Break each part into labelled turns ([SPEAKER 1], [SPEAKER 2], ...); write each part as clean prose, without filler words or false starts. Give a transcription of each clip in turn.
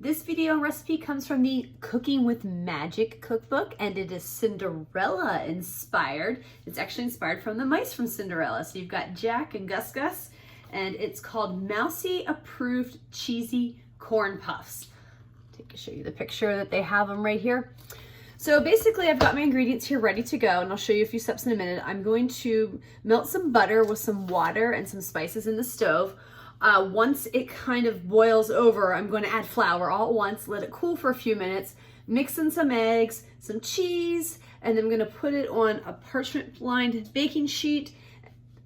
[SPEAKER 1] This video recipe comes from the Cooking with Magic cookbook, and it is Cinderella inspired. It's actually inspired from the mice from Cinderella. So you've got Jack and Gus Gus, and it's called Mousy Approved Cheesy Corn Puffs. Show you the picture that they have them right here. So basically I've got my ingredients here ready to go, and I'll show you a few steps in a minute. I'm going to melt some butter with some water and some spices in the stove. Once it kind of boils over, I'm going to add flour all at once, let it cool for a few minutes, mix in some eggs, some cheese, and then I'm going to put it on a parchment-lined baking sheet,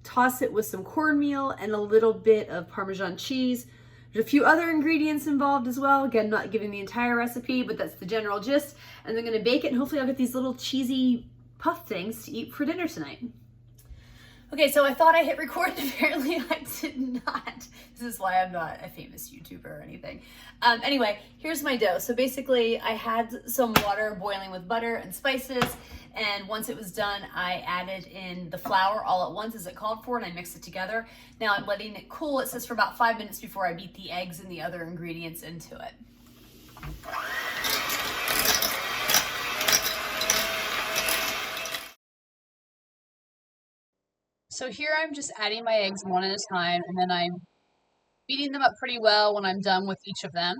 [SPEAKER 1] toss it with some cornmeal and a little bit of Parmesan cheese. There's a few other ingredients involved as well. Again, not giving the entire recipe, but that's the general gist. And I'm going to bake it, and hopefully I'll get these little cheesy puff things to eat for dinner tonight. Okay, so I thought I hit record, and apparently I did not. This is why I'm not a famous YouTuber or anything. Anyway, here's my dough. So basically I had some water boiling with butter and spices, and once it was done, I added in the flour all at once as it called for, and I mixed it together. Now I'm letting it cool. It says for about 5 minutes before I beat the eggs and the other ingredients into it. So here I'm just adding my eggs one at a time, and then I'm beating them up pretty well when I'm done with each of them.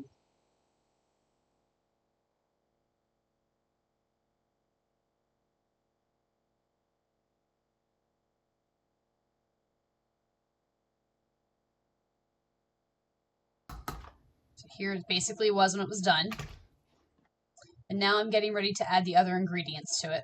[SPEAKER 1] So here basically was when it was done. And now I'm getting ready to add the other ingredients to it.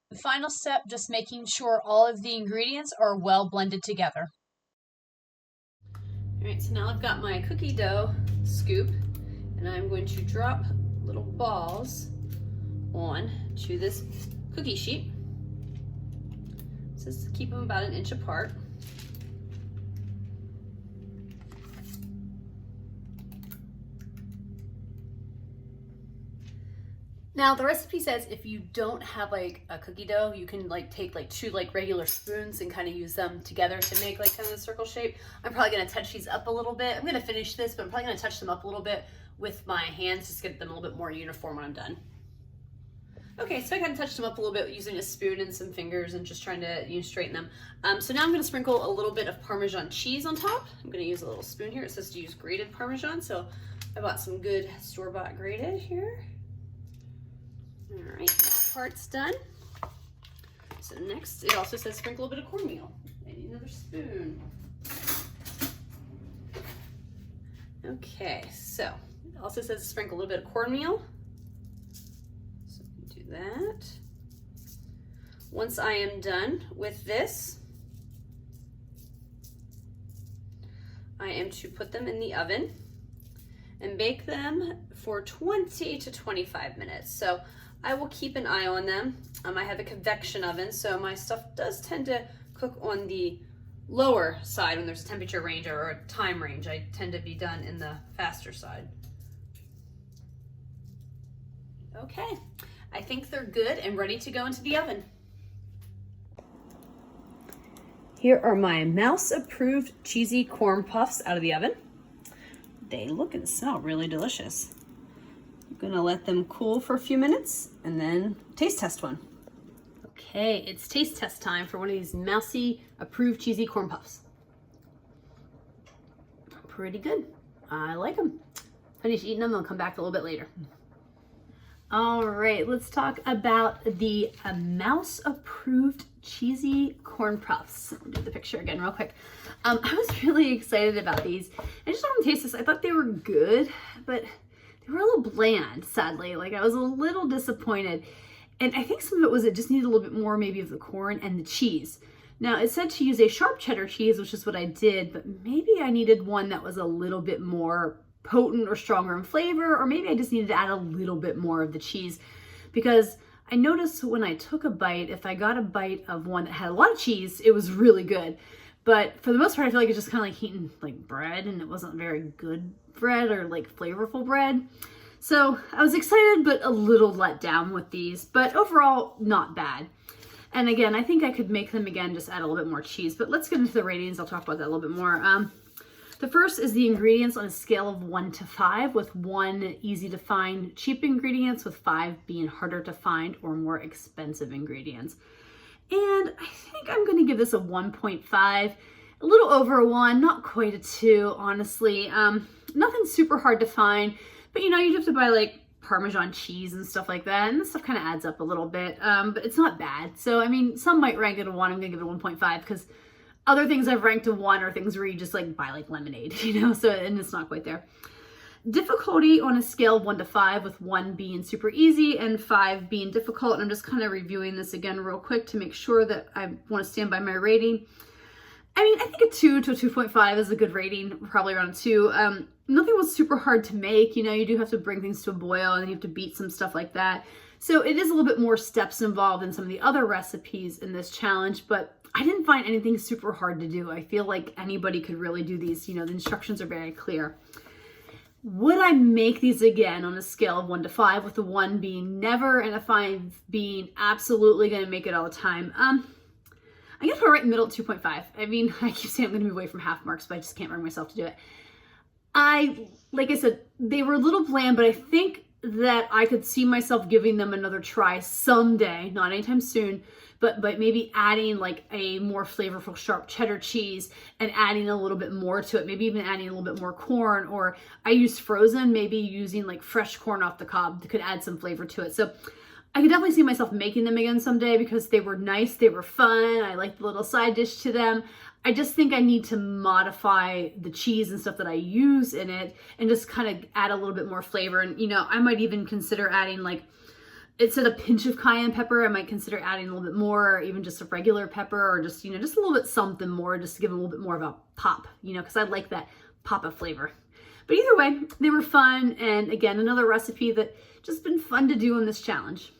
[SPEAKER 1] The final step, just making sure all of the ingredients are well blended together. All right, so now I've got my cookie dough scoop, and I'm going to drop little balls on to this cookie sheet. It says to keep them about 1 inch apart. Now the recipe says if you don't have like a cookie dough, you can like take like 2 like regular spoons and kind of use them together to make like kind of a circle shape. I'm probably gonna touch these up a little bit. I'm gonna finish this, but I'm probably gonna touch them up a little bit with my hands, just get them a little bit more uniform when I'm done. Okay, so I kind of touched them up a little bit using a spoon and some fingers and just trying to straighten them. So now I'm gonna sprinkle a little bit of Parmesan cheese on top. I'm gonna use a little spoon here. It says to use grated Parmesan, so I bought some good store-bought grated here. All right, that part's done. So next, it also says sprinkle a bit of cornmeal. I need another spoon. Okay, so it also says sprinkle a little bit of cornmeal. So do that. Once I am done with this, I am to put them in the oven and bake them for 20 to 25 minutes. So I will keep an eye on them. I have a convection oven, so my stuff does tend to cook on the lower side when there's a temperature range or a time range. I tend to be done in the faster side. Okay, I think they're good and ready to go into the oven. Here are my mouse-approved cheesy corn puffs out of the oven. They look and smell really delicious. I'm gonna let them cool for a few minutes and then taste test one. Okay, it's taste test time for one of these Mousy approved cheesy corn puffs. Pretty good. I like them. Finish eating them, I'll come back a little bit later. All right, let's talk about the mouse approved cheesy corn puffs. I'll do the picture again real quick. I was really excited about these. I just want to taste this. I thought they were good, but they were a little bland, sadly. Like I was a little disappointed. And I think some of it was it just needed a little bit more maybe of the corn and the cheese. Now it said to use a sharp cheddar cheese, which is what I did, but maybe I needed one that was a little bit more potent or stronger in flavor, or maybe I just needed to add a little bit more of the cheese, because I noticed when I took a bite, if I got a bite of one that had a lot of cheese, it was really good. But for the most part, I feel like it's just kind of like eating like bread, and it wasn't very good bread or like flavorful bread. So I was excited, but a little let down with these, but overall not bad. And again, I think I could make them again, just add a little bit more cheese, but let's get into the ratings. I'll talk about that a little bit more. The first is the ingredients on a scale of 1 to 5, with 1 easy to find cheap ingredients, with 5 being harder to find or more expensive ingredients. And I think I'm going to give this a 1.5, a little over a 1, not quite a 2, honestly. Nothing super hard to find, but you know, you have to buy like Parmesan cheese and stuff like that, and this stuff kind of adds up a little bit, but it's not bad. So, I mean, some might rank it a 1. I'm going to give it a 1.5 because other things I've ranked a 1 are things where you just like buy like lemonade, you know, so, and it's not quite there. Difficulty on a scale of 1 to 5, with 1 being super easy and 5 being difficult. And I'm just kind of reviewing this again real quick to make sure that I want to stand by my rating. I mean, I think a 2 to a 2.5 is a good rating, probably around a 2. Nothing was super hard to make. You know, you do have to bring things to a boil and you have to beat some stuff like that. So it is a little bit more steps involved than some of the other recipes in this challenge, but I didn't find anything super hard to do. I feel like anybody could really do these. You know, the instructions are very clear. Would I make these again on a scale of 1 to 5, with a 1 being never and a 5 being absolutely going to make it all the time? I'm going to put it right in the middle at 2.5. I mean, I keep saying I'm going to be away from half marks, but I just can't bring myself to do it. Like I said, they were a little bland, but I think that I could see myself giving them another try someday, not anytime soon, but maybe adding like a more flavorful sharp cheddar cheese and adding a little bit more to it, maybe even adding a little bit more corn, or I used frozen, maybe using like fresh corn off the cob that could add some flavor to it. So I could definitely see myself making them again someday because they were nice, they were fun, I liked the little side dish to them. I just think I need to modify the cheese and stuff that I use in it and just kind of add a little bit more flavor. And, you know, I might even consider adding like, instead of a pinch of cayenne pepper, I might consider adding a little bit more, or even just a regular pepper, or just, you know, just a little bit something more, just to give it a little bit more of a pop, you know, because I like that pop of flavor. But either way, they were fun. And again, another recipe that just been fun to do in this challenge.